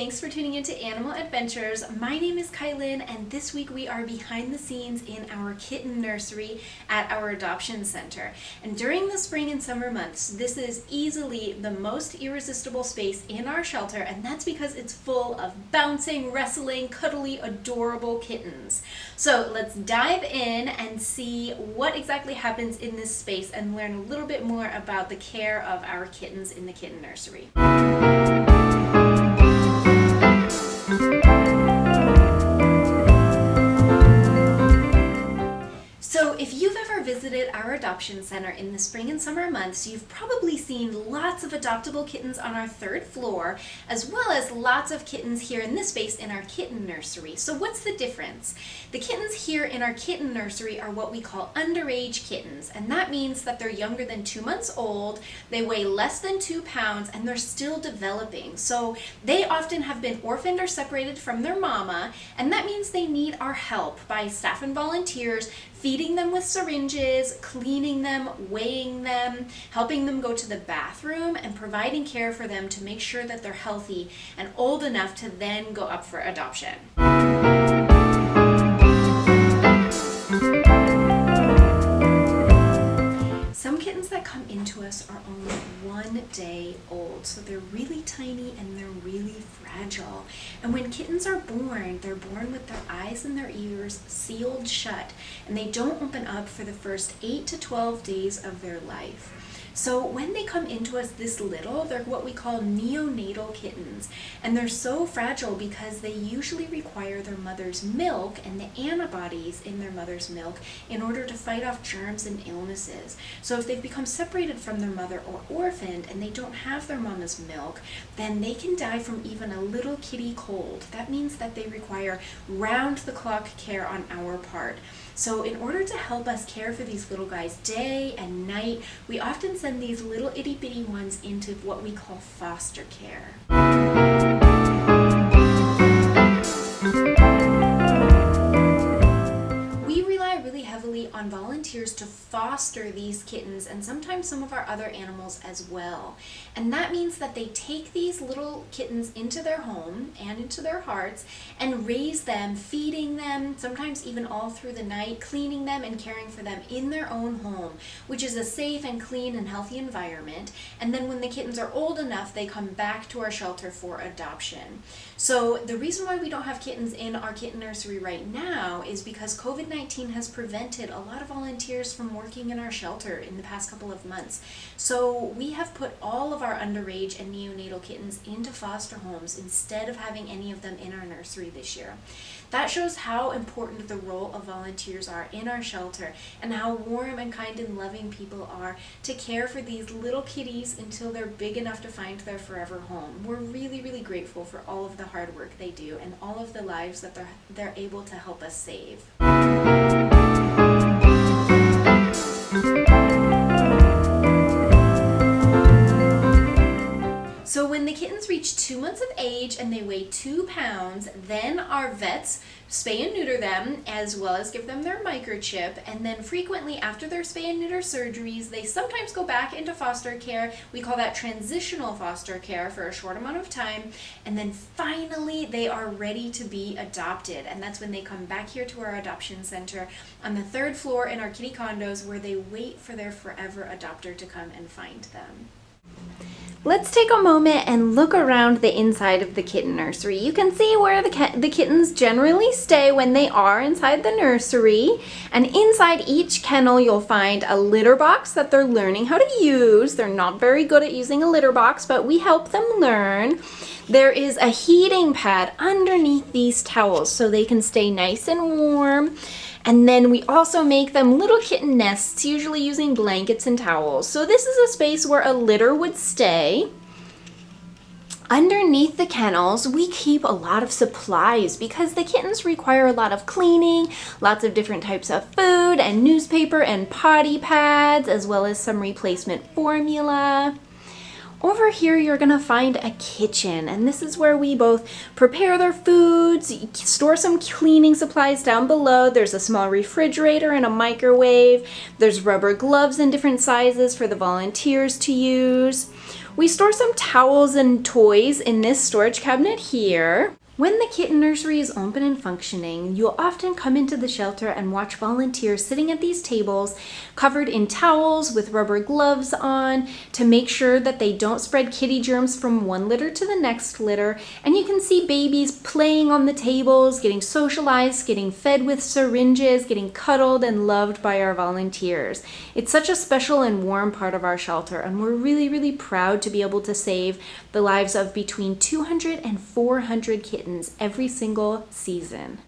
thanks for tuning into Animal Adventures. My name is Kylynn, and this week we are behind the scenes in our Kitten Nursery at our adoption center. And during the spring and summer months, this is easily the most irresistible space in our shelter, and that's because it's full of bouncing, wrestling, cuddly, adorable kittens. So let's dive in and see what exactly happens in this space and learn a little bit more about the care of our kittens in the Kitten Nursery. So if you've ever visited our adoption center in the spring and summer months, you've probably seen lots of adoptable kittens on our third floor, as well as lots of kittens here in this space in our Kitten Nursery. So what's the difference? The kittens here in our Kitten Nursery are what we call underage kittens, and that means that they're younger than 2 months old, they weigh less than 2 pounds, and they're still developing. So they often have been orphaned or separated from their mama, and that means they need our help by staff and volunteers, feeding them with syringes, cleaning them, weighing them, helping them go to the bathroom, and providing care for them to make sure that they're healthy and old enough to then go up for adoption. Some kittens that come into us are only 1 day old, so they're really tiny and they're really fragile. And when kittens are born, they're born with their eyes and their ears sealed shut, and they don't open up for the first 8 to 12 days of their life. So when they come into us this little, they're what we call neonatal kittens. And they're so fragile because they usually require their mother's milk and the antibodies in their mother's milk in order to fight off germs and illnesses. So if they've become separated from their mother or orphaned and they don't have their mama's milk, then they can die from even a little kitty cold. That means that they require round-the-clock care on our part. So in order to help us care for these little guys day and night, we often send these little itty-bitty ones into what we call foster care. We rely really heavily on volunteers to foster these kittens and sometimes some of our other animals as well. And that means that they take these little kittens into their home and into their hearts and raise them, feeding them, sometimes even all through the night, cleaning them and caring for them in their own home, which is a safe and clean and healthy environment. And then when the kittens are old enough, they come back to our shelter for adoption. So the reason why we don't have kittens in our Kitten Nursery right now is because COVID-19 has prevented a lot of volunteers from working in our shelter in the past couple of months. So we have put all of our underage and neonatal kittens into foster homes instead of having any of them in our nursery this year. That shows how important the role of volunteers are in our shelter and how warm and kind and loving people are to care for these little kitties until they're big enough to find their forever home. We're really, really grateful for all of the hard work they do and all of the lives that they're able to help us save. So when the kittens reach 2 months of age and they weigh 2 pounds, then our vets spay and neuter them as well as give them their microchip. And then frequently after their spay and neuter surgeries, they sometimes go back into foster care. We call that transitional foster care for a short amount of time. And then finally they are ready to be adopted. And that's when they come back here to our adoption center on the third floor in our kitty condos, where they wait for their forever adopter to come and find them. Let's take a moment and look around the inside of the Kitten Nursery. You can see where the kittens generally stay when they are inside the nursery. And inside each kennel you'll find a litter box that they're learning how to use. They're not very good at using a litter box, but we help them learn. There is a heating pad underneath these towels so they can stay nice and warm. And then we also make them little kitten nests, usually using blankets and towels. So this is a space where a litter would stay. Underneath the kennels, we keep a lot of supplies because the kittens require a lot of cleaning, lots of different types of food and newspaper and potty pads, as well as some replacement formula. Over here, you're gonna find a kitchen, and this is where we both prepare their foods, store some cleaning supplies down below. There's a small refrigerator and a microwave. There's rubber gloves in different sizes for the volunteers to use. We store some towels and toys in this storage cabinet here. When the Kitten Nursery is open and functioning, you'll often come into the shelter and watch volunteers sitting at these tables covered in towels with rubber gloves on to make sure that they don't spread kitty germs from one litter to the next litter. And you can see babies playing on the tables, getting socialized, getting fed with syringes, getting cuddled and loved by our volunteers. It's such a special and warm part of our shelter, and we're really, really proud to be able to save the lives of between 200 and 400 kittens every single season.